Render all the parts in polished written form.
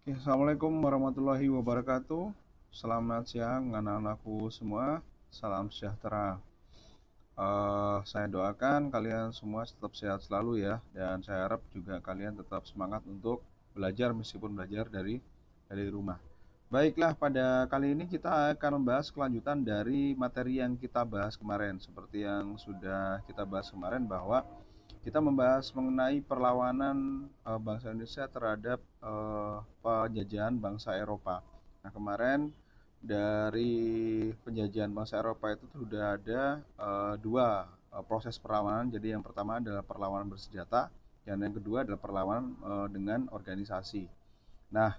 Oke, Assalamualaikum warahmatullahi wabarakatuh. Selamat siang anak-anakku semua. Salam sejahtera. Saya doakan kalian semua tetap sehat selalu ya, dan saya harap juga kalian tetap semangat untuk belajar meskipun belajar dari rumah. Baiklah, pada kali ini kita akan membahas kelanjutan dari materi yang kita bahas kemarin. Seperti yang sudah kita bahas kemarin bahwa kita membahas mengenai perlawanan bangsa Indonesia terhadap penjajahan bangsa Eropa. Nah, kemarin dari penjajahan bangsa Eropa itu sudah ada dua proses perlawanan. Jadi yang pertama adalah perlawanan bersenjata, dan yang kedua adalah perlawanan dengan organisasi. Nah,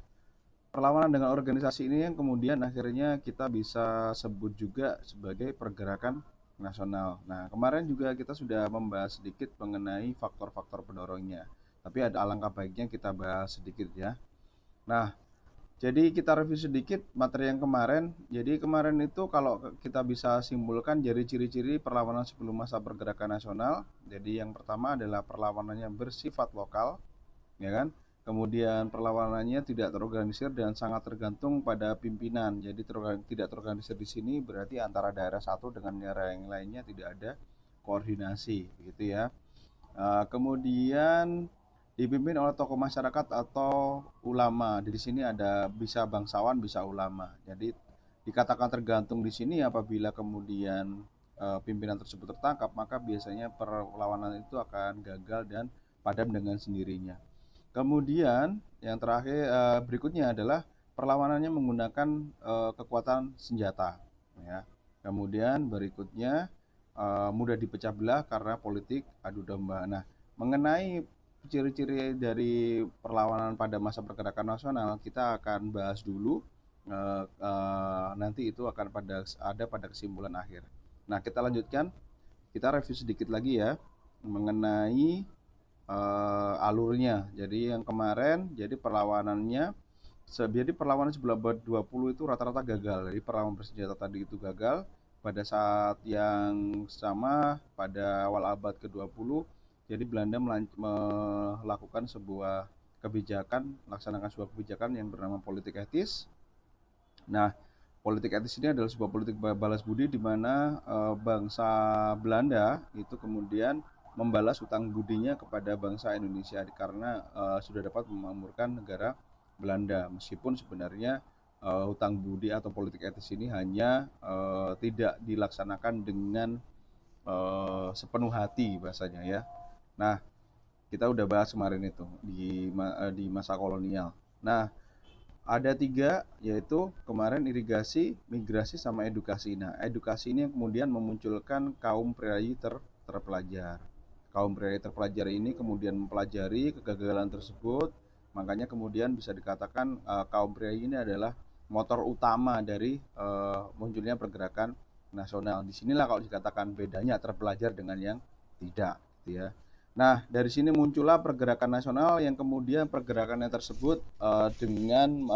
perlawanan dengan organisasi ini yang kemudian akhirnya kita bisa sebut juga sebagai pergerakan nasional. Nah, kemarin juga kita sudah membahas sedikit mengenai faktor-faktor pendorongnya. Tapi ada alangkah baiknya kita bahas sedikit ya. Nah, jadi kita review sedikit materi yang kemarin. Jadi kemarin itu kalau kita bisa simpulkan jadi ciri-ciri perlawanan sebelum masa pergerakan nasional. Jadi yang pertama adalah perlawanannya bersifat lokal, ya kan? Kemudian perlawanannya tidak terorganisir dan sangat tergantung pada pimpinan. Jadi tidak terorganisir di sini berarti antara daerah satu dengan daerah yang lainnya tidak ada koordinasi, gitu ya. Kemudian dipimpin oleh tokoh masyarakat atau ulama. Di sini ada bisa bangsawan, bisa ulama. Jadi dikatakan tergantung di sini apabila kemudian pimpinan tersebut tertangkap, maka biasanya perlawanan itu akan gagal dan padam dengan sendirinya. Kemudian yang terakhir berikutnya adalah perlawanannya menggunakan kekuatan senjata, ya. Kemudian berikutnya mudah dipecah belah karena politik adu domba. Nah, mengenai ciri-ciri dari perlawanan pada masa pergerakan nasional kita akan bahas dulu. Nanti itu akan ada pada kesimpulan akhir. Nah, kita lanjutkan, kita review sedikit lagi ya mengenai alurnya. Jadi yang kemarin, jadi perlawanannya, jadi perlawanan sebelum abad 20 itu rata-rata gagal. Jadi perlawanan bersenjata tadi itu gagal. Pada saat yang sama pada awal abad ke-20, jadi Belanda melakukan sebuah kebijakan, melaksanakan sebuah kebijakan yang bernama politik etis. Nah, politik etis ini adalah sebuah politik balas budi di mana bangsa Belanda itu kemudian membalas hutang budinya kepada bangsa Indonesia karena sudah dapat memakmurkan negara Belanda. Meskipun sebenarnya hutang budi atau politik etis ini hanya tidak dilaksanakan dengan sepenuh hati bahasanya ya. Nah, kita udah bahas kemarin itu di masa kolonial. Nah, ada tiga, yaitu kemarin irigasi, migrasi, sama edukasi. Nah, edukasi ini yang kemudian memunculkan kaum priai terpelajar. Kaum priai terpelajar ini kemudian mempelajari kegagalan tersebut, makanya kemudian bisa dikatakan kaum priai ini adalah motor utama dari munculnya pergerakan nasional. Disinilah kalau dikatakan bedanya terpelajar dengan yang tidak, gitu ya. Nah, dari sini muncullah pergerakan nasional yang kemudian pergerakannya tersebut dengan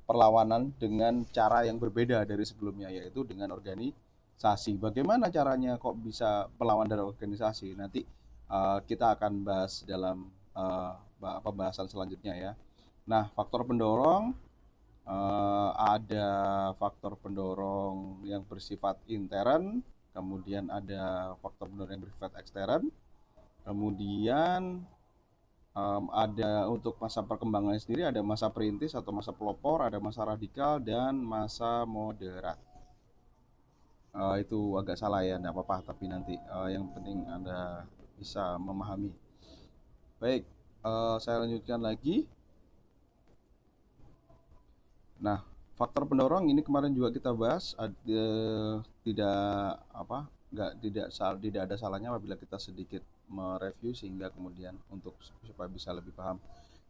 perlawanan dengan cara yang berbeda dari sebelumnya, yaitu dengan organisasi. Bagaimana caranya kok bisa melawan dari organisasi? Nanti kita akan bahas dalam pembahasan selanjutnya ya. Nah, faktor pendorong, ada faktor pendorong yang bersifat intern, kemudian ada faktor pendorong yang bersifat ekstern. Kemudian ada untuk masa perkembangannya sendiri, ada masa perintis atau masa pelopor, ada masa radikal, dan masa moderat. Itu agak salah ya, tidak apa-apa, tapi nanti yang penting Anda bisa memahami. Baik, saya lanjutkan lagi. Nah, faktor pendorong ini kemarin juga kita bahas, tidak apa, tidak ada salahnya apabila kita sedikit mereview sehingga kemudian untuk supaya bisa lebih paham.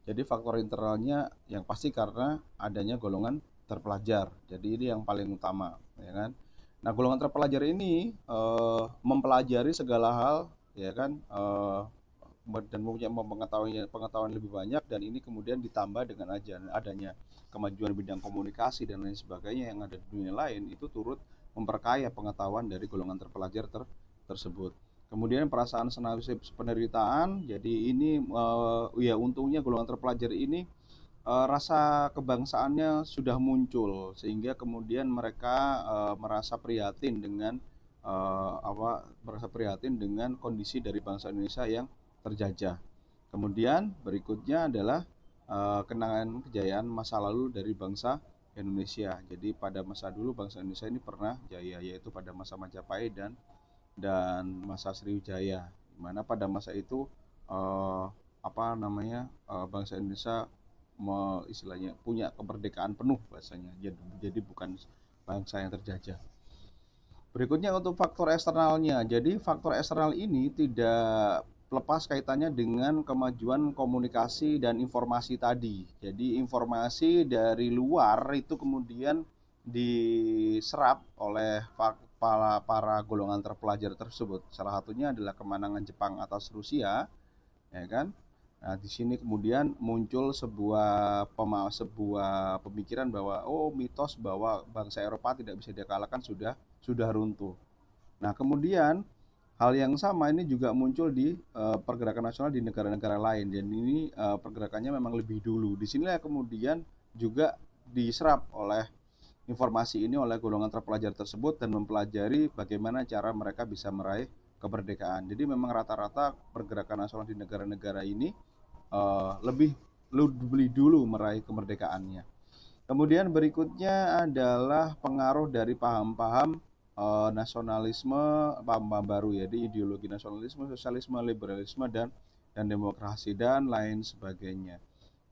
Jadi faktor internalnya yang pasti karena adanya golongan terpelajar. Jadi ini yang paling utama, ya kan? Nah, golongan terpelajar ini mempelajari segala hal, ya kan? Dan mempunyai pengetahuan lebih banyak, dan ini kemudian ditambah dengan adanya kemajuan bidang komunikasi dan lain sebagainya yang ada di dunia lain, itu turut memperkaya pengetahuan dari golongan terpelajar tersebut. Kemudian perasaan senasib penderitaan, jadi ini ya untungnya golongan terpelajar ini rasa kebangsaannya sudah muncul sehingga kemudian mereka merasa prihatin dengan merasa prihatin dengan kondisi dari bangsa Indonesia yang terjajah. Kemudian berikutnya adalah kenangan kejayaan masa lalu dari bangsa Indonesia. Jadi pada masa dulu bangsa Indonesia ini pernah jaya, yaitu pada masa Majapahit dan masa Sriwijaya, di mana pada masa itu eh, bangsa Indonesia istilahnya punya kemerdekaan penuh bahasanya, jadi bukan bangsa yang terjajah. Berikutnya untuk faktor eksternalnya. Jadi faktor eksternal ini tidak lepas kaitannya dengan kemajuan komunikasi dan informasi tadi. Jadi informasi dari luar itu kemudian diserap oleh para golongan terpelajar tersebut. Salah satunya adalah kemenangan Jepang atas Rusia, ya kan? Nah, di sini kemudian muncul sebuah pemikiran bahwa mitos bahwa bangsa Eropa tidak bisa dikalahkan sudah runtuh. Nah, kemudian hal yang sama ini juga muncul di pergerakan nasional di negara-negara lain, dan ini pergerakannya memang lebih dulu. Di sinilah kemudian juga diserap oleh informasi ini oleh golongan terpelajar tersebut dan mempelajari bagaimana cara mereka bisa meraih kemerdekaan. Jadi memang rata-rata pergerakan nasional di negara-negara ini lebih dulu meraih kemerdekaannya. Kemudian berikutnya adalah pengaruh dari paham-paham nasionalisme, paham-paham baru ya, di ideologi nasionalisme, sosialisme, liberalisme dan demokrasi dan lain sebagainya.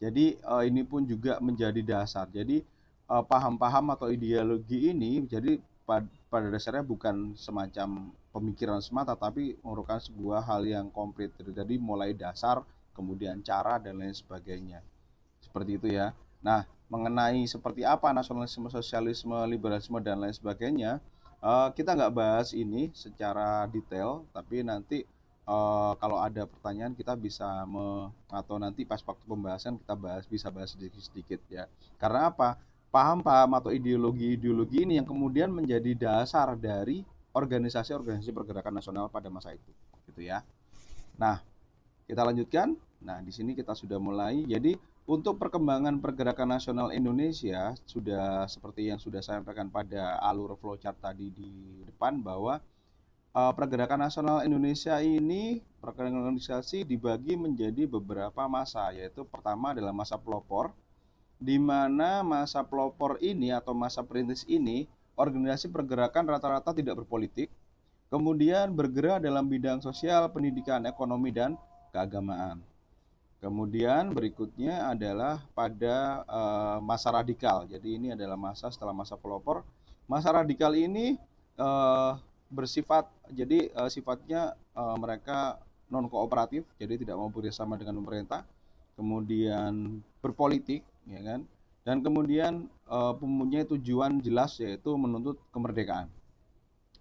Jadi ini pun juga menjadi dasar. Jadi paham-paham atau ideologi ini jadi pada dasarnya bukan semacam pemikiran semata, tapi merupakan sebuah hal yang komplit. Jadi mulai dasar, kemudian cara dan lain sebagainya. Seperti itu ya. Nah, mengenai seperti apa nasionalisme, sosialisme, liberalisme dan lain sebagainya, kita nggak bahas ini secara detail, tapi nanti kalau ada pertanyaan kita bisa atau nanti pas waktu pembahasan kita bisa bahas sedikit-sedikit ya. Karena apa? Paham-paham atau ideologi-ideologi ini yang kemudian menjadi dasar dari organisasi-organisasi pergerakan nasional pada masa itu, gitu ya. Nah, kita lanjutkan. Nah, di sini kita sudah mulai. Jadi, untuk perkembangan pergerakan nasional Indonesia sudah seperti yang sudah saya sampaikan pada alur flowchart tadi di depan, bahwa pergerakan nasional Indonesia ini, pergerakan organisasi dibagi menjadi beberapa masa, yaitu pertama adalah masa pelopor, di mana masa pelopor ini atau masa perintis ini organisasi pergerakan rata-rata tidak berpolitik, kemudian bergerak dalam bidang sosial, pendidikan, ekonomi, dan keagamaan. Kemudian berikutnya adalah pada masa radikal. Jadi ini adalah masa setelah masa pelopor. Masa radikal ini bersifat, jadi sifatnya mereka non kooperatif, jadi tidak mau bekerjasama dengan pemerintah. Kemudian berpolitik, ya kan? Dan kemudian mempunyai tujuan jelas, yaitu menuntut kemerdekaan.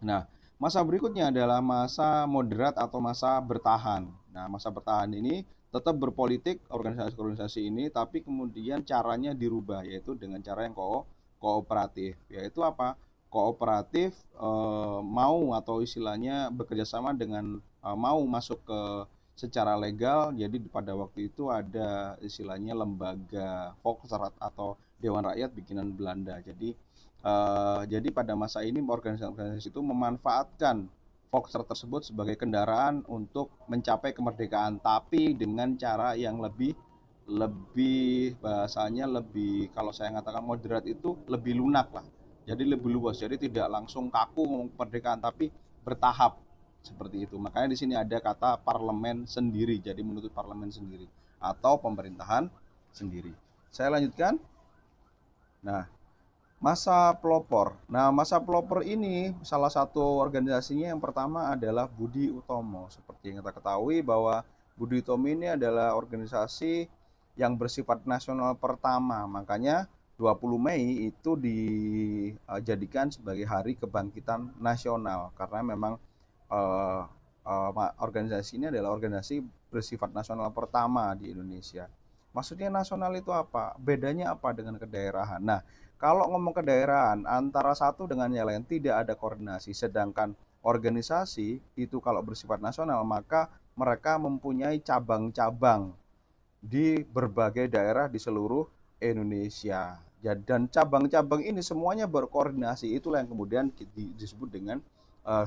Nah, masa berikutnya adalah masa moderat atau masa bertahan. Nah, masa bertahan ini tetap berpolitik organisasi-organisasi ini, tapi kemudian caranya dirubah, yaitu dengan cara yang kooperatif. Yaitu apa? Kooperatif, mau atau istilahnya bekerja sama dengan mau masuk ke secara legal. Jadi pada waktu itu ada istilahnya lembaga Volksraad atau Dewan Rakyat bikinan Belanda. Jadi pada masa ini organisasi-organisasi itu memanfaatkan Volkswagen tersebut sebagai kendaraan untuk mencapai kemerdekaan, tapi dengan cara yang lebih lebih bahasanya lebih, kalau saya katakan moderat, itu lebih lunak lah. Jadi lebih luas. Jadi tidak langsung kaku ngomong kemerdekaan, tapi bertahap seperti itu. Makanya di sini ada kata parlemen sendiri. Jadi menuntut parlemen sendiri atau pemerintahan sendiri. Saya lanjutkan. Nah, masa pelopor. Nah, masa pelopor ini salah satu organisasinya yang pertama adalah Budi Utomo. Seperti yang kita ketahui bahwa Budi Utomo ini adalah organisasi yang bersifat nasional pertama. Makanya 20 Mei itu dijadikan sebagai hari kebangkitan nasional, karena memang eh, organisasi ini adalah organisasi bersifat nasional pertama di Indonesia. Maksudnya nasional itu apa? Bedanya apa dengan kedaerahan? Nah, kalau ngomong kedaerahan, antara satu dengan yang lain tidak ada koordinasi. Sedangkan organisasi itu kalau bersifat nasional, maka mereka mempunyai cabang-cabang di berbagai daerah di seluruh Indonesia. Dan cabang-cabang ini semuanya berkoordinasi, itulah yang kemudian disebut dengan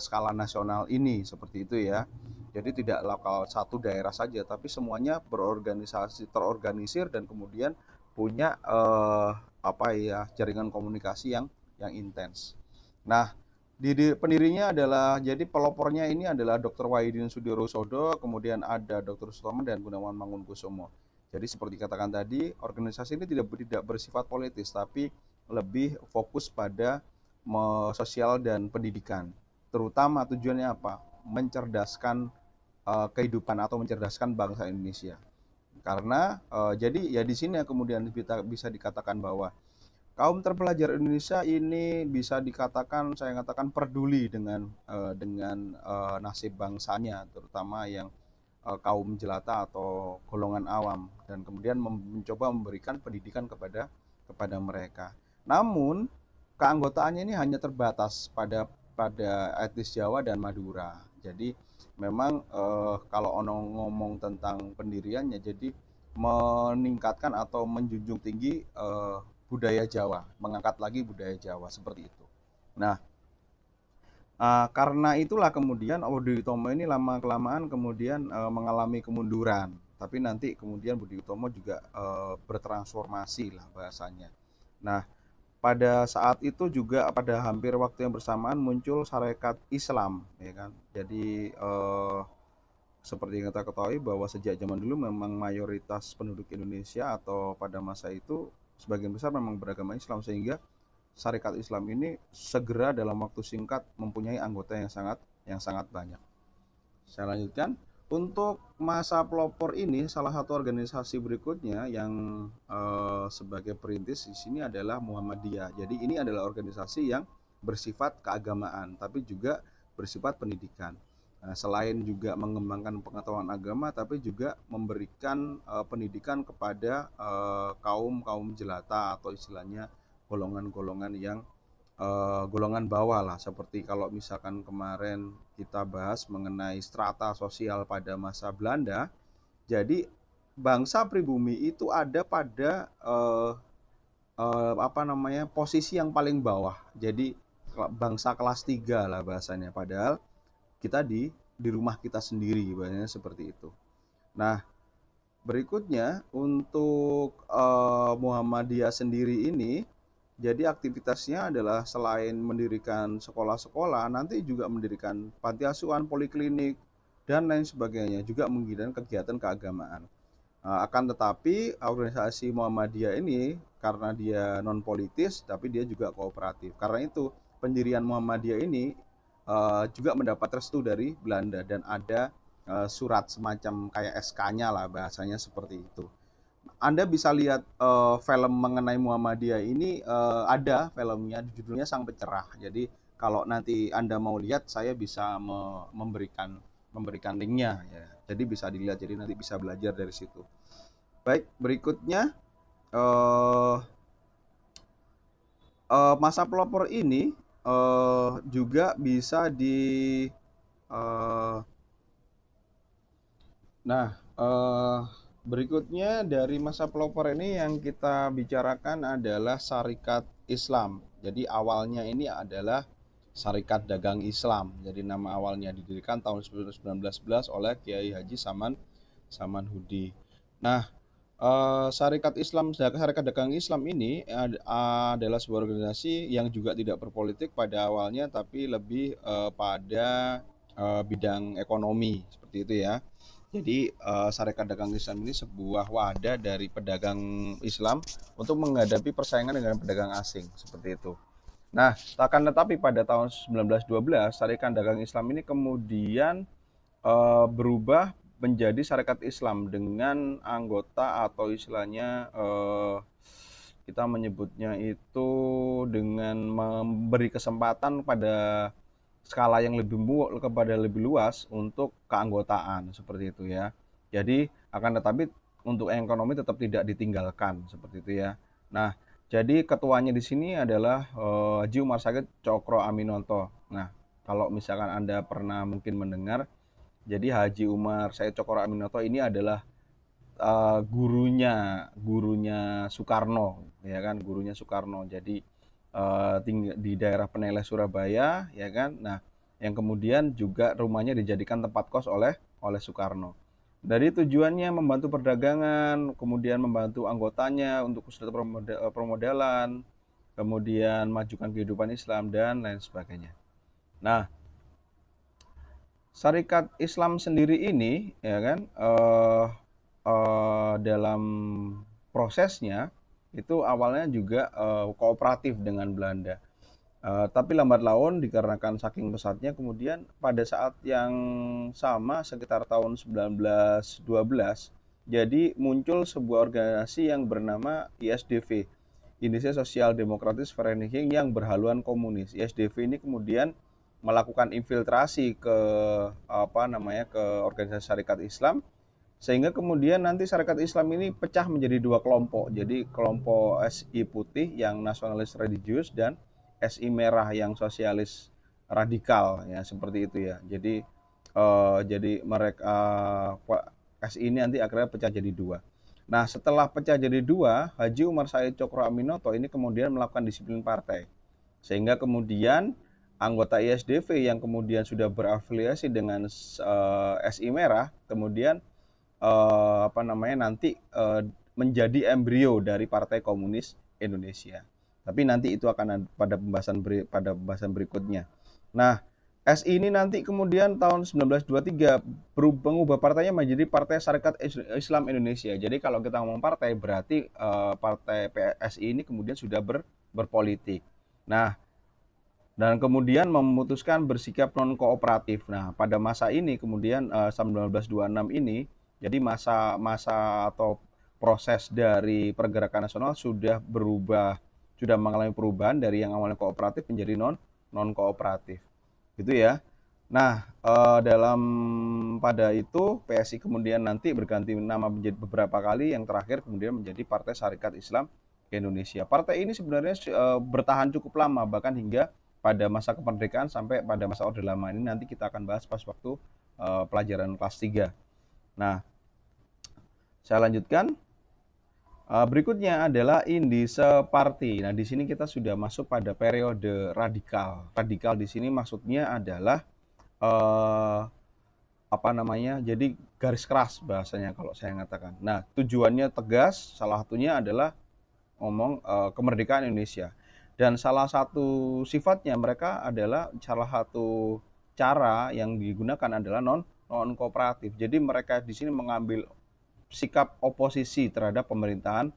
skala nasional ini, seperti itu ya. Jadi tidak lokal satu daerah saja, tapi semuanya berorganisasi, terorganisir dan kemudian punya jaringan komunikasi yang intens. Nah, pendirinya adalah, jadi pelopornya ini adalah Dr. Wahidin Sudirosodo, kemudian ada Dr. Sutomo dan Gunawan Mangunkusumo. Jadi seperti katakan tadi, organisasi ini tidak bersifat politis, tapi lebih fokus pada sosial dan pendidikan. Terutama tujuannya apa? Mencerdaskan kehidupan atau mencerdaskan bangsa Indonesia. Karena jadi ya di sini kemudian bisa dikatakan bahwa kaum terpelajar Indonesia ini bisa dikatakan, saya katakan, peduli dengan nasib bangsanya, terutama yang kaum jelata atau golongan awam, dan kemudian mencoba memberikan pendidikan kepada mereka. Namun keanggotaannya ini hanya terbatas pada etnis Jawa dan Madura. Jadi memang kalau ono ngomong tentang pendiriannya, jadi meningkatkan atau menjunjung tinggi budaya Jawa, mengangkat lagi budaya Jawa seperti itu. Nah, karena itulah kemudian Budi Utomo ini lama-kelamaan kemudian mengalami kemunduran. Tapi nanti kemudian Budi Utomo juga bertransformasi lah bahasanya. Nah, pada saat itu juga pada hampir waktu yang bersamaan muncul Sarekat Islam, ya kan. Jadi seperti yang kita ketahui bahwa sejak zaman dulu memang mayoritas penduduk Indonesia atau pada masa itu sebagian besar memang beragama Islam, sehingga Sarekat Islam ini segera dalam waktu singkat mempunyai anggota yang sangat banyak. Saya lanjutkan. Untuk masa pelopor ini, salah satu organisasi berikutnya yang sebagai perintis di sini adalah Muhammadiyah. Jadi ini adalah organisasi yang bersifat keagamaan, tapi juga bersifat pendidikan. Nah, selain juga mengembangkan pengetahuan agama, tapi juga memberikan pendidikan kepada kaum kaum jelata atau istilahnya golongan-golongan yang golongan bawah lah, seperti kalau misalkan kemarin kita bahas mengenai strata sosial pada masa Belanda. Jadi bangsa pribumi itu ada pada posisi yang paling bawah. Jadi bangsa kelas 3 lah bahasanya, padahal kita di rumah kita sendiri, bahasanya seperti itu. Nah, berikutnya untuk Muhammadiyah sendiri ini, jadi aktivitasnya adalah selain mendirikan sekolah-sekolah, nanti juga mendirikan panti asuhan, poliklinik, dan lain sebagainya, juga menggiatkan kegiatan keagamaan. Akan tetapi organisasi Muhammadiyah ini karena dia non politis, tapi dia juga kooperatif. Karena itu pendirian Muhammadiyah ini juga mendapat restu dari Belanda, dan ada surat semacam kayak SK-nya lah bahasanya seperti itu. Anda bisa lihat film mengenai Muhammadiyah ini, ada filmnya, judulnya Sang Pencerah. Jadi kalau nanti Anda mau lihat, saya bisa memberikan linknya ya. Jadi bisa dilihat, jadi nanti bisa belajar dari situ. Baik, berikutnya eh, masa pelopor ini juga bisa eh, nah, berikutnya dari masa pelopor ini yang kita bicarakan adalah Sarekat Islam. Jadi awalnya ini adalah Sarekat Dagang Islam. Jadi nama awalnya didirikan tahun 1911 oleh Kiai Haji Samanhudi. Nah, Sarekat Dagang Islam ini adalah sebuah organisasi yang juga tidak berpolitik pada awalnya, tapi lebih pada bidang ekonomi, seperti itu ya. Jadi Sarekat Dagang Islam ini sebuah wadah dari pedagang Islam untuk menghadapi persaingan dengan pedagang asing, seperti itu. Nah, akan tetapi pada tahun 1912 Sarekat Dagang Islam ini kemudian berubah menjadi Sarekat Islam dengan anggota atau istilahnya kita menyebutnya itu dengan memberi kesempatan pada skala yang lebih luas untuk keanggotaan, seperti itu ya. Jadi akan tetapi untuk ekonomi tetap tidak ditinggalkan, seperti itu ya. Nah, jadi ketuanya di sini adalah Haji Umar Said Cokro Aminoto. Nah, kalau misalkan Anda pernah mungkin mendengar, jadi Haji Umar Said Cokro Aminoto ini adalah gurunya Soekarno, ya kan, gurunya Soekarno. Jadi tinggal di daerah Peneleh Surabaya, ya kan. Nah, yang kemudian juga rumahnya dijadikan tempat kos oleh Soekarno. Dari tujuannya membantu perdagangan, kemudian membantu anggotanya untuk usaha permodalan, kemudian majukan kehidupan Islam dan lain sebagainya. Nah, Syarikat Islam sendiri ini, ya kan, dalam prosesnya itu awalnya juga kooperatif dengan Belanda. Tapi lambat laun dikarenakan saking pesatnya, kemudian pada saat yang sama sekitar tahun 1912, jadi muncul sebuah organisasi yang bernama ISDV, Indonesia Sosial Demokratis Vereniging, yang berhaluan komunis. ISDV ini kemudian melakukan infiltrasi ke ke organisasi Syarikat Islam, sehingga kemudian nanti Syarikat Islam ini pecah menjadi dua kelompok. Jadi kelompok SI putih yang nasionalis religius dan SI merah yang sosialis radikal, ya seperti itu ya. Jadi mereka SI ini nanti akhirnya pecah jadi dua. Nah, setelah pecah jadi dua, Haji Umar Said Cokro Aminoto ini kemudian melakukan disiplin partai. Sehingga kemudian anggota ISDV yang kemudian sudah berafiliasi dengan SI merah, kemudian nanti menjadi embrio dari Partai Komunis Indonesia. Tapi nanti itu akan pada pembahasan berikutnya. Nah, SI ini nanti kemudian tahun 1923 mengubah partainya menjadi Partai Syarikat Islam Indonesia. Jadi kalau kita ngomong partai, berarti partai PSI ini kemudian sudah berpolitik. Nah, dan kemudian memutuskan bersikap non kooperatif. Nah, pada masa ini kemudian 1926 ini, jadi masa atau proses dari pergerakan nasional sudah berubah, sudah mengalami perubahan dari yang awalnya kooperatif menjadi non kooperatif, gitu ya. Nah, pada itu PSI kemudian nanti berganti nama menjadi beberapa kali, yang terakhir kemudian menjadi Partai Syarikat Islam Indonesia. Partai ini sebenarnya bertahan cukup lama, bahkan hingga pada masa kemerdekaan sampai pada masa Orde Lama. Ini nanti kita akan bahas pas waktu pelajaran kelas 3. Nah, saya lanjutkan. Berikutnya adalah Indische Party. Nah, di sini kita sudah masuk pada periode radikal. Radikal di sini maksudnya adalah jadi garis keras bahasanya kalau saya mengatakan. Nah, tujuannya tegas, salah satunya adalah ngomong kemerdekaan Indonesia. Dan salah satu sifatnya mereka adalah, salah satu cara yang digunakan adalah non kooperatif. Jadi mereka di sini mengambil sikap oposisi terhadap pemerintahan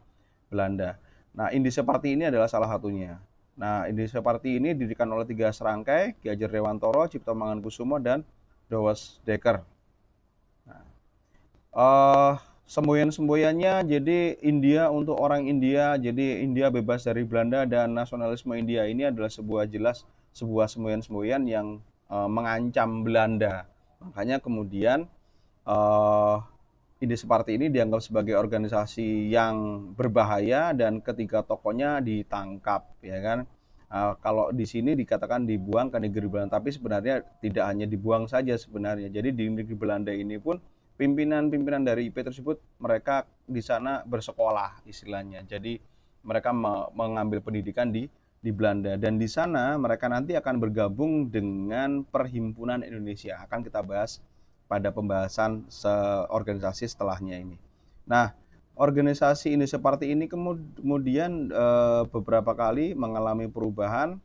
Belanda. Nah, Indische Party ini adalah salah satunya. Nah, Indische Party ini didirikan oleh 3 serangkai, Ki Hajar Dewantoro, Cipto Mangunkusumo, dan Dawes Dekker. Nah, semboyan-semboyannya, jadi India untuk orang India, jadi India bebas dari Belanda, dan nasionalisme India ini adalah sebuah semboyan-semboyan yang mengancam Belanda. Makanya kemudian Indische Party ini dianggap sebagai organisasi yang berbahaya, dan ketiga tokohnya ditangkap, ya kan. Kalau di sini dikatakan dibuang ke negeri Belanda, tapi sebenarnya tidak hanya dibuang saja sebenarnya. Jadi di negeri Belanda ini pun pimpinan-pimpinan dari IP tersebut, mereka di sana bersekolah istilahnya. Jadi mereka mengambil pendidikan di Belanda, dan di sana mereka nanti akan bergabung dengan Perhimpunan Indonesia. Akan kita bahas pada pembahasan organisasi setelahnya ini. Nah, organisasi Indische Party ini kemudian beberapa kali mengalami perubahan.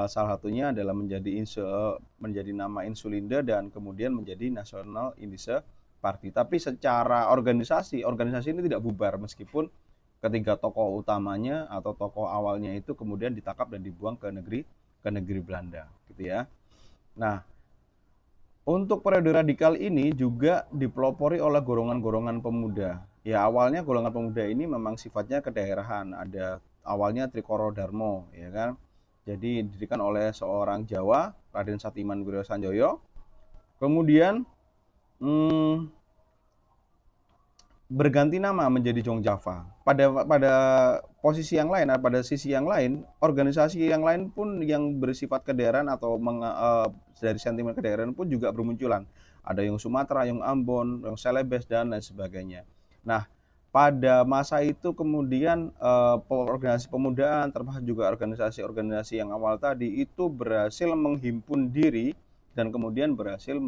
Salah satunya adalah menjadi nama Insulinda, dan kemudian menjadi Nasional Indische Party. Tapi secara organisasi ini tidak bubar, meskipun ketiga tokoh utamanya atau tokoh awalnya itu kemudian ditangkap dan dibuang ke negeri Belanda, gitu ya. Nah, untuk periode radikal ini juga dipelopori oleh golongan-golongan pemuda. Ya, awalnya golongan pemuda ini memang sifatnya kedaerahan. Ada awalnya Trikoro Darmo, ya kan. Jadi didirikan oleh seorang Jawa, Raden Satiman Wiro Sanjoyo. Kemudian berganti nama menjadi Jong Java. Pada posisi yang lain, pada sisi yang lain, organisasi yang lain pun yang bersifat kedaerahan atau dari sentimen kedaerahan pun juga bermunculan. Ada yang Sumatera, yang Ambon, yang Celebes, dan lain sebagainya. Nah, pada masa itu kemudian organisasi pemudaan termasuk juga organisasi-organisasi yang awal tadi itu berhasil menghimpun diri dan kemudian berhasil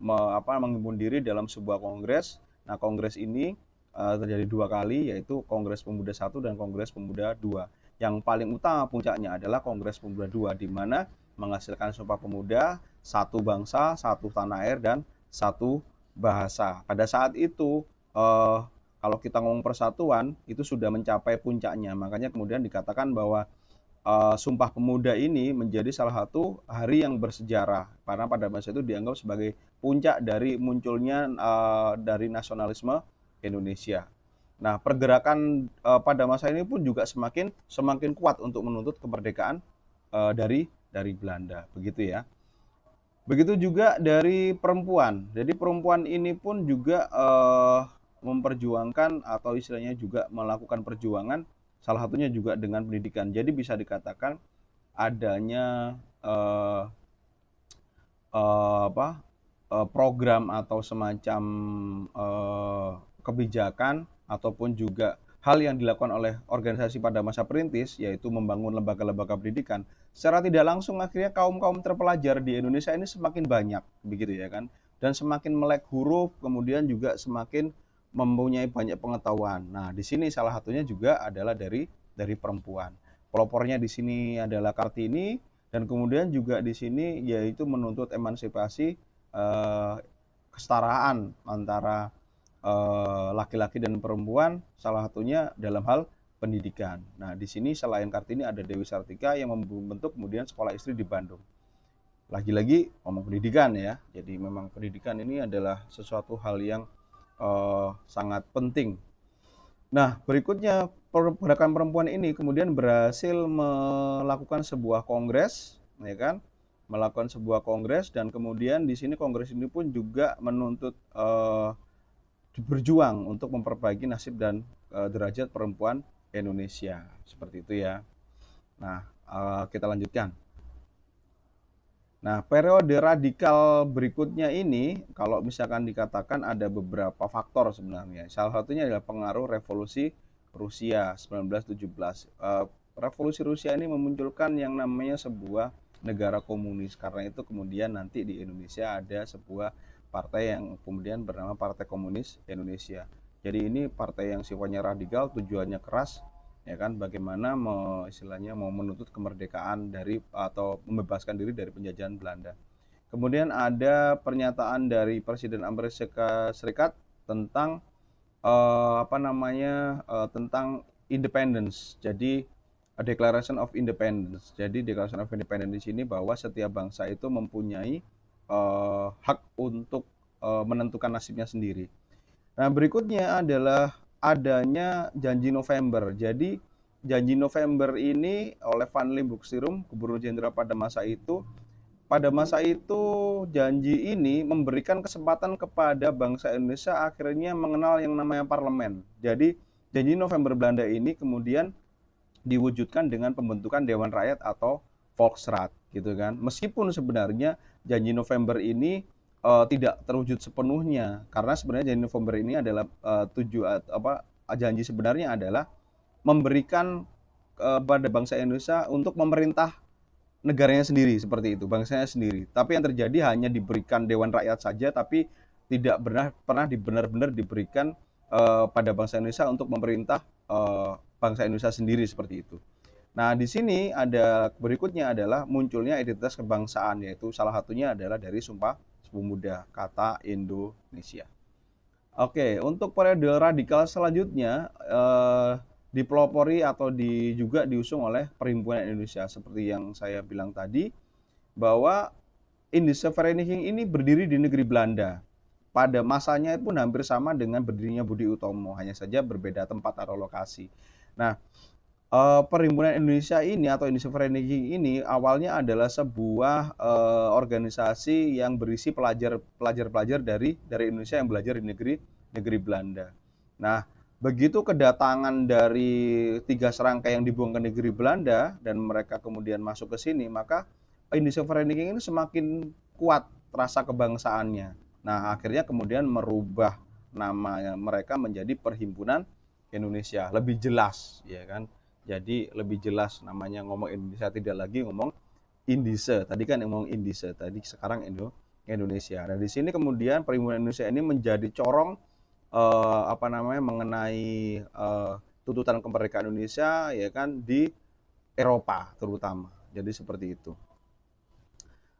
menghimpun diri dalam sebuah kongres. Nah, kongres ini terjadi 2 kali, yaitu Kongres Pemuda 1 dan Kongres Pemuda 2. Yang paling utama puncaknya adalah Kongres Pemuda 2, di mana menghasilkan Sumpah Pemuda, satu bangsa, satu tanah air, dan satu bahasa. Pada saat itu eh, kalau kita ngomong persatuan itu sudah mencapai puncaknya. Makanya kemudian dikatakan bahwa Sumpah Pemuda ini menjadi salah satu hari yang bersejarah karena pada masa itu dianggap sebagai puncak dari munculnya dari nasionalisme Indonesia. Nah, pergerakan pada masa ini pun juga semakin kuat untuk menuntut kemerdekaan dari Belanda, begitu ya. Begitu juga dari perempuan. Jadi perempuan ini pun juga memperjuangkan atau istilahnya juga melakukan perjuangan, salah satunya juga dengan pendidikan. Jadi bisa dikatakan adanya eh, program atau semacam kebijakan ataupun juga hal yang dilakukan oleh organisasi pada masa perintis, yaitu membangun lembaga-lembaga pendidikan, secara tidak langsung akhirnya kaum-kaum terpelajar di Indonesia ini semakin banyak, begitu ya kan, dan semakin melek huruf, kemudian juga semakin mempunyai banyak pengetahuan. Nah, di sini salah satunya juga adalah dari perempuan. Pelopornya di sini adalah Kartini, dan kemudian juga di sini yaitu menuntut emansipasi, kesetaraan antara laki-laki dan perempuan, salah satunya dalam hal pendidikan. Nah, di sini selain Kartini ada Dewi Sartika yang membentuk kemudian sekolah istri di Bandung. Lagi-lagi ngomong pendidikan ya, jadi memang pendidikan ini adalah sesuatu hal yang sangat penting. Nah, berikutnya pergerakan perempuan ini kemudian berhasil melakukan sebuah kongres, ya kan? Melakukan sebuah kongres dan kemudian di sini kongres ini pun juga menuntut berjuang untuk memperbaiki nasib dan derajat perempuan Indonesia. Seperti itu ya. Nah, kita lanjutkan. Nah, periode radikal berikutnya ini, kalau misalkan dikatakan ada beberapa faktor sebenarnya. Salah satunya adalah pengaruh revolusi Rusia 1917. Revolusi Rusia ini memunculkan yang namanya sebuah negara komunis. Karena itu kemudian nanti di Indonesia ada sebuah partai yang kemudian bernama Partai Komunis Indonesia. Jadi ini partai yang sifatnya radikal, tujuannya keras, ya kan, bagaimana istilahnya mau menuntut kemerdekaan dari atau membebaskan diri dari penjajahan Belanda. Kemudian ada pernyataan dari Presiden Amerika Serikat tentang tentang independence. Jadi Declaration of Independence. Jadi Declaration of Independence di sini bahwa setiap bangsa itu mempunyai hak untuk menentukan nasibnya sendiri. Nah, berikutnya adalah adanya Janji November. Jadi, Janji November ini oleh Van Lim Buxterom, Gubernur Jenderal pada masa itu janji ini memberikan kesempatan kepada bangsa Indonesia akhirnya mengenal yang namanya parlemen. Jadi, Janji November Belanda ini kemudian diwujudkan dengan pembentukan Dewan Rakyat atau Volksraad gitu kan. Meskipun sebenarnya Janji November ini tidak terwujud sepenuhnya karena sebenarnya Janji November ini adalah janji sebenarnya adalah memberikan pada bangsa Indonesia untuk memerintah negaranya sendiri, seperti itu, bangsanya sendiri. Tapi yang terjadi hanya diberikan Dewan Rakyat saja, tapi tidak pernah benar-benar diberikan pada bangsa Indonesia untuk memerintah bangsa Indonesia sendiri, seperti itu. Nah, di sini ada berikutnya adalah munculnya identitas kebangsaan, yaitu salah satunya adalah dari Sumpah Pemuda, kata Indonesia. Oke, untuk periode radikal selanjutnya dipelopori atau juga diusung oleh Perhimpunan Indonesia, seperti yang saya bilang tadi, bahwa Indische Vereniging ini berdiri di negeri Belanda. Pada masanya pun hampir sama dengan berdirinya Budi Utomo, hanya saja berbeda tempat atau lokasi. Nah, Perhimpunan Indonesia ini atau Indische Vereniging ini awalnya adalah sebuah organisasi yang berisi pelajar-pelajar dari Indonesia yang belajar di negeri Belanda. Nah, begitu kedatangan dari 3 serangkai yang dibuang ke negeri Belanda dan mereka kemudian masuk ke sini, maka Indische Vereniging ini semakin kuat rasa kebangsaannya. Nah, akhirnya kemudian merubah nama mereka menjadi Perhimpunan Indonesia, lebih jelas ya kan. Jadi lebih jelas namanya, ngomong Indonesia, tidak lagi ngomong Indise. Tadi kan ngomong Indise, tadi sekarang Indonesia. Dan di sini kemudian Perhimpunan Indonesia ini menjadi corong mengenai tuntutan kemerdekaan Indonesia ya kan di Eropa terutama. Jadi seperti itu.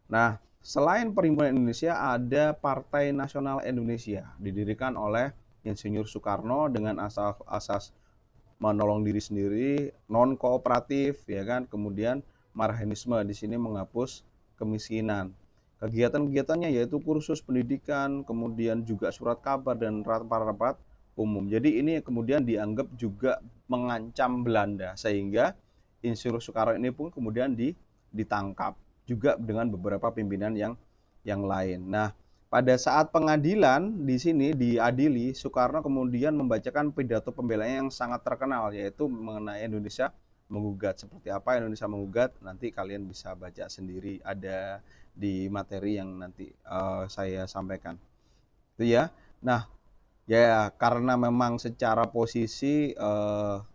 Nah, selain Perhimpunan Indonesia ada Partai Nasional Indonesia, didirikan oleh Insinyur Soekarno dengan asas menolong diri sendiri, non kooperatif ya kan, kemudian marhanisme, di sini menghapus kemiskinan. Kegiatan-kegiatannya yaitu kursus pendidikan, kemudian juga surat kabar dan rapat-rapat umum. Jadi ini kemudian dianggap juga mengancam Belanda, sehingga Insinyur Soekarno ini pun kemudian ditangkap juga dengan beberapa pimpinan yang lain. Nah, pada saat pengadilan di sini diadili, Soekarno kemudian membacakan pidato pembelaan yang sangat terkenal, yaitu mengenai Indonesia menggugat. Seperti apa Indonesia menggugat, nanti kalian bisa baca sendiri, ada di materi yang nanti saya sampaikan. Itu ya. Nah, ya karena memang secara posisi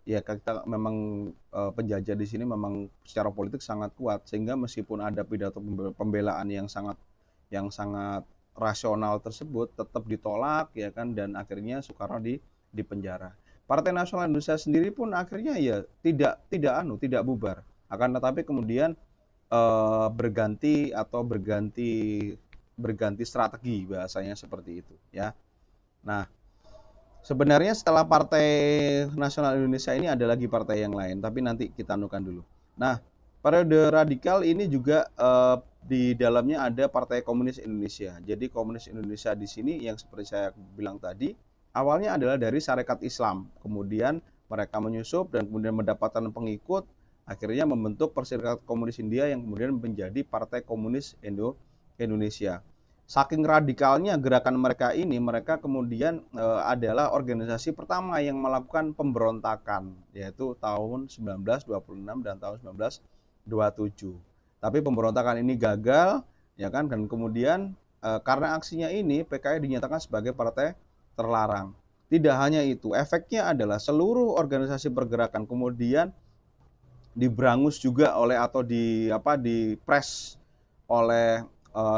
ya kita memang penjajah di sini memang secara politik sangat kuat, sehingga meskipun ada pidato pembelaan yang sangat rasional tersebut tetap ditolak ya kan, dan akhirnya Soekarno di penjara. Partai Nasional Indonesia sendiri pun akhirnya ya tidak bubar, akan tetapi kemudian berganti strategi, bahasanya seperti itu ya. Nah, sebenarnya setelah Partai Nasional Indonesia ini ada lagi partai yang lain, tapi nanti kita anukan dulu. Nah, periode radikal ini juga di dalamnya ada Partai Komunis Indonesia. Jadi Komunis Indonesia di sini yang seperti saya bilang tadi, awalnya adalah dari Sarekat Islam. Kemudian mereka menyusup dan kemudian mendapatkan pengikut, akhirnya membentuk Perserikatan Komunis India yang kemudian menjadi Partai Komunis Indonesia. Saking radikalnya gerakan mereka ini, mereka kemudian adalah organisasi pertama yang melakukan pemberontakan, yaitu tahun 1926 dan tahun 1927. Tapi pemberontakan ini gagal, ya kan, dan kemudian karena aksinya ini PKI dinyatakan sebagai partai terlarang. Tidak hanya itu, efeknya adalah seluruh organisasi pergerakan kemudian diberangus juga oleh atau dipres oleh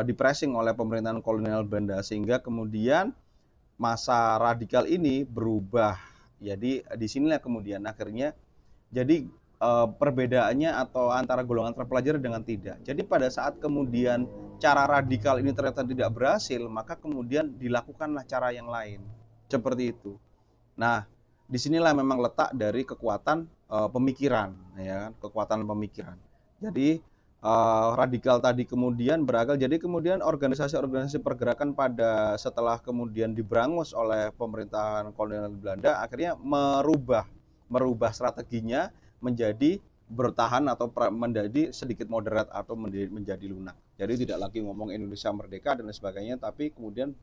dipressing oleh pemerintahan kolonial Belanda, sehingga kemudian masa radikal ini berubah. Jadi disinilah kemudian akhirnya jadi perbedaannya atau antara golongan terpelajar dengan tidak. Jadi pada saat kemudian cara radikal ini ternyata tidak berhasil, maka kemudian dilakukanlah cara yang lain. Seperti itu. Nah, disinilah memang letak dari kekuatan pemikiran, ya kan? Kekuatan pemikiran. Jadi radikal tadi kemudian beragam, jadi kemudian organisasi-organisasi pergerakan pada setelah kemudian diberangus oleh pemerintahan kolonial Belanda akhirnya merubah strateginya menjadi bertahan atau menjadi sedikit moderat atau menjadi lunak. Jadi tidak lagi ngomong Indonesia merdeka dan lain sebagainya, tapi kemudian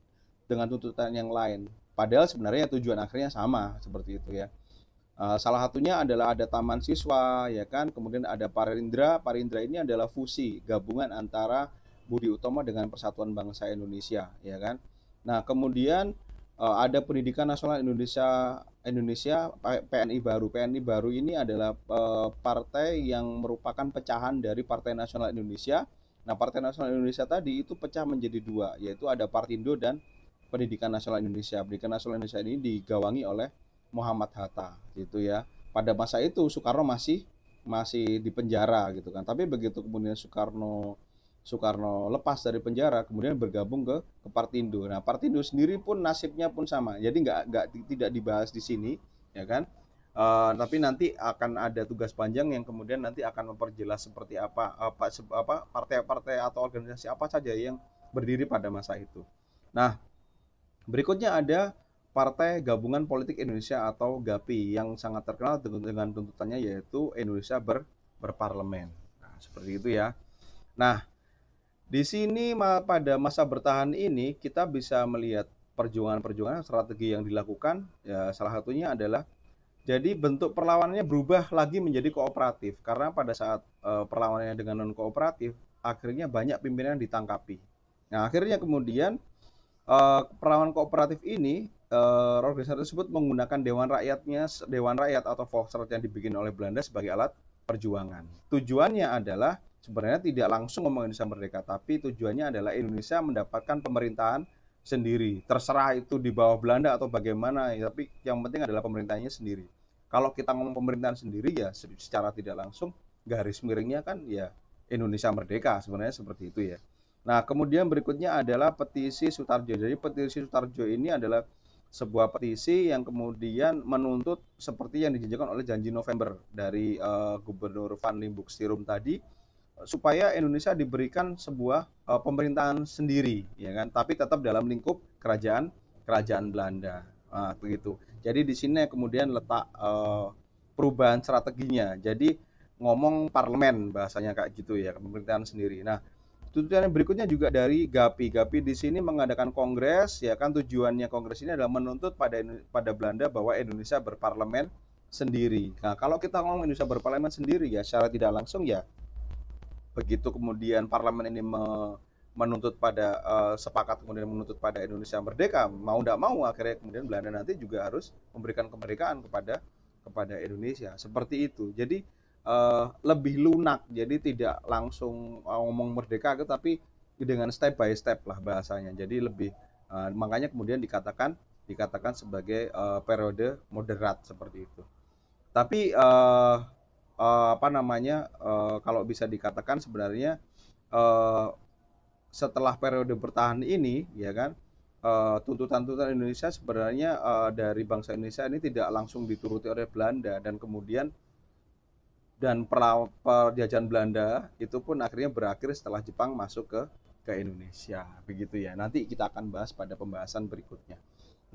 dengan tuntutan yang lain. Padahal sebenarnya tujuan akhirnya sama seperti itu ya. Salah satunya adalah ada taman siswa, ya kan. Kemudian ada Parindra. Parindra ini adalah fusi gabungan antara Budi Utomo dengan Persatuan Bangsa Indonesia, ya kan. Nah, kemudian ada Pendidikan Nasional Indonesia PNI Baru. PNI Baru ini adalah partai yang merupakan pecahan dari Partai Nasional Indonesia. Nah, Partai Nasional Indonesia tadi itu pecah menjadi dua, yaitu ada Partindo dan Pendidikan Nasional Indonesia. Pendidikan Nasional Indonesia ini digawangi oleh Muhammad Hatta gitu ya. Pada masa itu Soekarno masih di penjara gitu kan. Tapi begitu kemudian Soekarno lepas dari penjara, kemudian bergabung ke Partindo. Nah, Partindo sendiri pun nasibnya pun sama. Jadi tidak dibahas di sini, ya kan? Tapi nanti akan ada tugas panjang yang kemudian nanti akan memperjelas seperti apa partai-partai atau organisasi apa saja yang berdiri pada masa itu. Nah, berikutnya ada Partai Gabungan Politik Indonesia atau GAPI yang sangat terkenal dengan tuntutannya yaitu Indonesia berparlemen. Nah, seperti itu ya. Nah, di sini pada masa bertahan ini kita bisa melihat perjuangan-perjuangan strategi yang dilakukan. Ya, salah satunya adalah jadi bentuk perlawanannya berubah lagi menjadi kooperatif, karena pada saat perlawanannya dengan non kooperatif akhirnya banyak pimpinan ditangkapi. Nah, akhirnya kemudian perlawanan kooperatif ini organisasi tersebut menggunakan Dewan Rakyat atau Volksraad yang dibikin oleh Belanda sebagai alat perjuangan. Tujuannya adalah sebenarnya tidak langsung ngomong Indonesia merdeka, tapi tujuannya adalah Indonesia mendapatkan pemerintahan sendiri. Terserah itu di bawah Belanda atau bagaimana, ya, tapi yang penting adalah pemerintahnya sendiri. Kalau kita ngomong pemerintahan sendiri ya secara tidak langsung garis miringnya kan ya Indonesia merdeka, sebenarnya seperti itu ya. Nah, kemudian berikutnya adalah petisi Sutarjo. Jadi petisi Sutarjo ini adalah sebuah petisi yang kemudian menuntut seperti yang dijanjikan oleh janji November dari Gubernur Van Limbuk Stirum tadi, supaya Indonesia diberikan sebuah pemerintahan sendiri, ya kan? Tapi tetap dalam lingkup kerajaan Belanda. Nah, begitu. Jadi di sini kemudian letak perubahan strateginya. Jadi ngomong parlemen bahasanya kayak gitu ya, pemerintahan sendiri. Nah, tuntutan yang berikutnya juga dari GAPI. GAPI di sini mengadakan kongres, ya kan, tujuannya kongres ini adalah menuntut pada Belanda bahwa Indonesia berparlemen sendiri. Nah, kalau kita ngomong Indonesia berparlemen sendiri ya secara tidak langsung ya begitu kemudian parlemen ini menuntut pada sepakat kemudian menuntut pada Indonesia merdeka, mau tidak mau akhirnya kemudian Belanda nanti juga harus memberikan kemerdekaan kepada Indonesia seperti itu. Jadi lebih lunak, jadi tidak langsung ngomong merdeka tapi dengan step by step lah bahasanya. Jadi lebih makanya kemudian dikatakan sebagai periode moderat seperti itu. Tapi apa namanya, kalau bisa dikatakan sebenarnya eh, setelah periode bertahan ini, ya kan, tuntutan-tuntutan Indonesia sebenarnya dari bangsa Indonesia ini tidak langsung dituruti oleh Belanda dan kemudian perjajahan Belanda itu pun akhirnya berakhir setelah Jepang masuk ke Indonesia, begitu ya. Nanti kita akan bahas pada pembahasan berikutnya.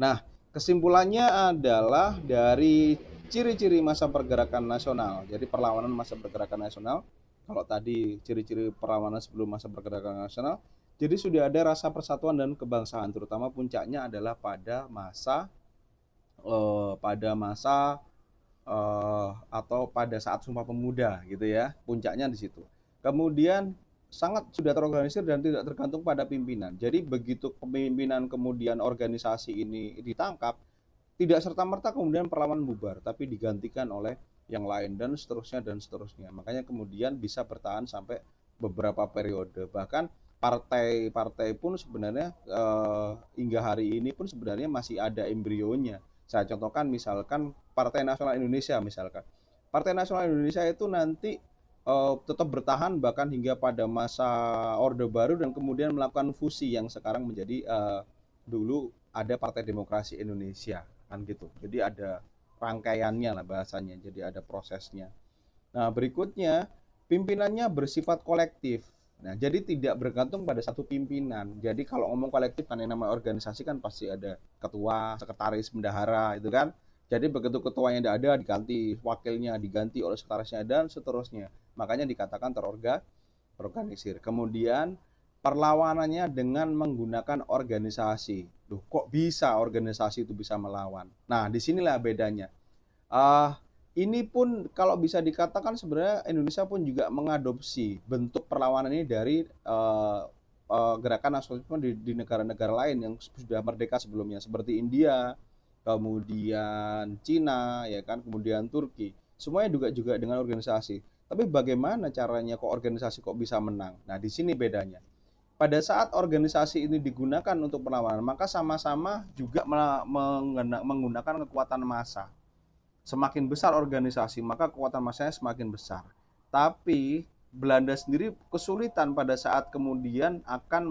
Nah, kesimpulannya adalah dari ciri-ciri masa pergerakan nasional. Jadi perlawanan masa pergerakan nasional, kalau tadi ciri-ciri perlawanan sebelum masa pergerakan nasional, jadi sudah ada rasa persatuan dan kebangsaan, terutama puncaknya adalah pada masa atau pada saat Sumpah Pemuda gitu ya, puncaknya di situ. Kemudian sangat sudah terorganisir dan tidak tergantung pada pimpinan. Jadi begitu kepemimpinan kemudian organisasi ini ditangkap, tidak serta-merta kemudian perlawanan bubar, tapi digantikan oleh yang lain dan seterusnya dan seterusnya. Makanya kemudian bisa bertahan sampai beberapa periode. Bahkan partai-partai pun sebenarnya hingga hari ini pun sebenarnya masih ada embrionya. Saya contohkan misalkan Partai Nasional Indonesia misalkan. Partai Nasional Indonesia itu nanti tetap bertahan bahkan hingga pada masa Orde Baru dan kemudian melakukan fusi yang sekarang menjadi dulu ada Partai Demokrasi Indonesia kan gitu. Jadi ada rangkaiannya lah bahasanya. Jadi ada prosesnya. Nah, berikutnya pimpinannya bersifat kolektif. Nah, jadi tidak bergantung pada satu pimpinan. Jadi kalau ngomong kolektif kan yang namanya organisasi kan pasti ada ketua, sekretaris, bendahara itu kan. Jadi begitu ketuanya tidak ada diganti, wakilnya diganti oleh sekretarisnya dan seterusnya. Makanya dikatakan terorganisir. Kemudian perlawanannya dengan menggunakan organisasi. Loh, kok bisa organisasi itu bisa melawan? Nah, disinilah bedanya. Ah, ini pun kalau bisa dikatakan sebenarnya Indonesia pun juga mengadopsi bentuk perlawanan ini dari gerakan nasionalisme di negara-negara lain yang sudah merdeka sebelumnya seperti India, kemudian Cina, ya kan, kemudian Turki. Semuanya juga dengan organisasi. Tapi bagaimana caranya kok organisasi kok bisa menang? Nah, di sini bedanya. Pada saat organisasi ini digunakan untuk perlawanan, maka sama-sama juga menggunakan kekuatan massa. Semakin besar organisasi, maka kekuatan massanya semakin besar. Tapi Belanda sendiri kesulitan pada saat kemudian akan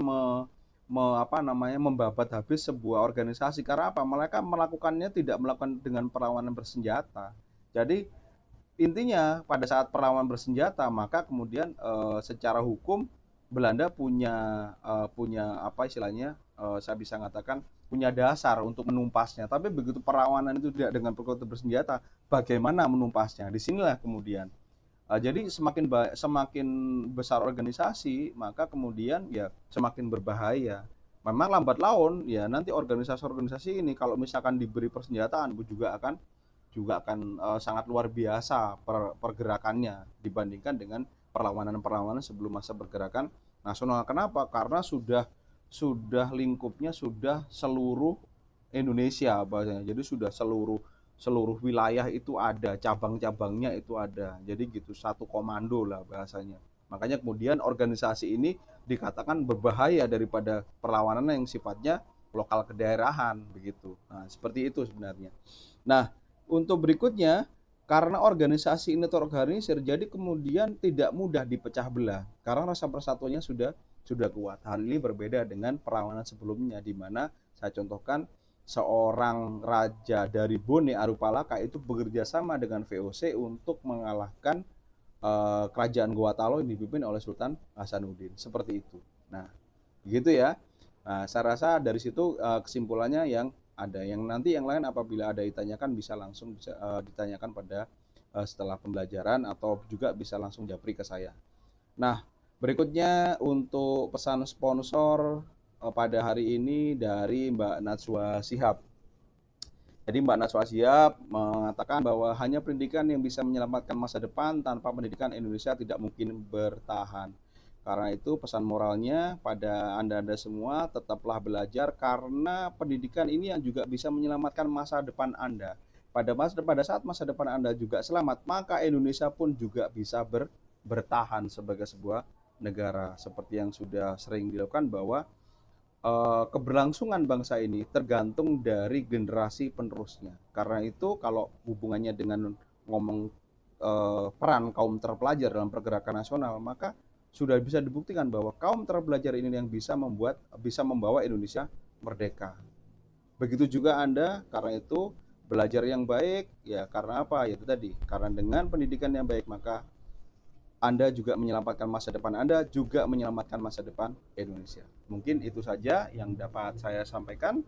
membabat habis sebuah organisasi. Karena apa? Mereka melakukannya tidak melakukan dengan perlawanan bersenjata. Jadi intinya pada saat perlawanan bersenjata, maka kemudian secara hukum Belanda punya apa istilahnya, saya bisa mengatakan punya dasar untuk menumpasnya. Tapi begitu perlawanan itu tidak dengan kekuatan bersenjata, bagaimana menumpasnya? Disinilah kemudian. Jadi semakin besar organisasi, maka kemudian ya semakin berbahaya. Memang lambat laun ya nanti organisasi-organisasi ini kalau misalkan diberi persenjataan juga akan sangat luar biasa pergerakannya dibandingkan dengan perlawanan-perlawanan sebelum masa pergerakan nasional. Kenapa? Karena sudah lingkupnya sudah seluruh Indonesia bahasanya. Jadi sudah seluruh seluruh wilayah itu ada, cabang-cabangnya itu ada. Jadi gitu, satu komando lah bahasanya. Makanya kemudian organisasi ini dikatakan berbahaya daripada perlawanan yang sifatnya lokal kedaerahan begitu. Nah, seperti itu sebenarnya. Nah, untuk berikutnya, karena organisasi ini terorganisir, jadi kemudian tidak mudah dipecah belah karena rasa persatuannya sudah kuat. Hal ini berbeda dengan perlawanan sebelumnya, di mana saya contohkan seorang raja dari Bone Arupalaka itu bekerja sama dengan VOC untuk mengalahkan kerajaan Goa Talo yang dipimpin oleh Sultan Hasanuddin. Seperti itu. Nah, begitu ya. Nah, saya rasa dari situ kesimpulannya yang ada. Yang nanti yang lain apabila ada ditanyakan bisa langsung ditanyakan pada setelah pembelajaran atau juga bisa langsung japri ke saya. Nah, berikutnya untuk pesan sponsor pada hari ini dari Mbak Najwa Shihab. Jadi Mbak Najwa Shihab mengatakan bahwa hanya pendidikan yang bisa menyelamatkan masa depan, tanpa pendidikan Indonesia tidak mungkin bertahan. Karena itu pesan moralnya pada Anda-Anda semua, tetaplah belajar karena pendidikan ini yang juga bisa menyelamatkan masa depan Anda. Pada saat masa depan Anda juga selamat, maka Indonesia pun juga bisa bertahan sebagai sebuah negara. Seperti yang sudah sering dilakukan bahwa keberlangsungan bangsa ini tergantung dari generasi penerusnya. Karena itu kalau hubungannya dengan ngomong peran kaum terpelajar dalam pergerakan nasional, maka sudah bisa dibuktikan bahwa kaum terpelajar ini yang bisa membawa Indonesia merdeka. Begitu juga Anda, karena itu belajar yang baik ya, karena apa? Yaitu tadi, karena dengan pendidikan yang baik maka Anda juga menyelamatkan masa depan Anda, juga menyelamatkan masa depan Indonesia. Mungkin itu saja yang dapat saya sampaikan.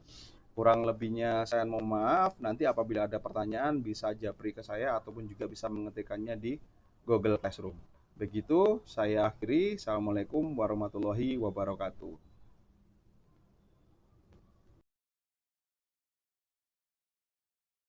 Kurang lebihnya saya mohon maaf. Nanti apabila ada pertanyaan bisa japri ke saya ataupun juga bisa mengetikkannya di Google Classroom. Begitu saya akhiri. Assalamualaikum warahmatullahi wabarakatuh.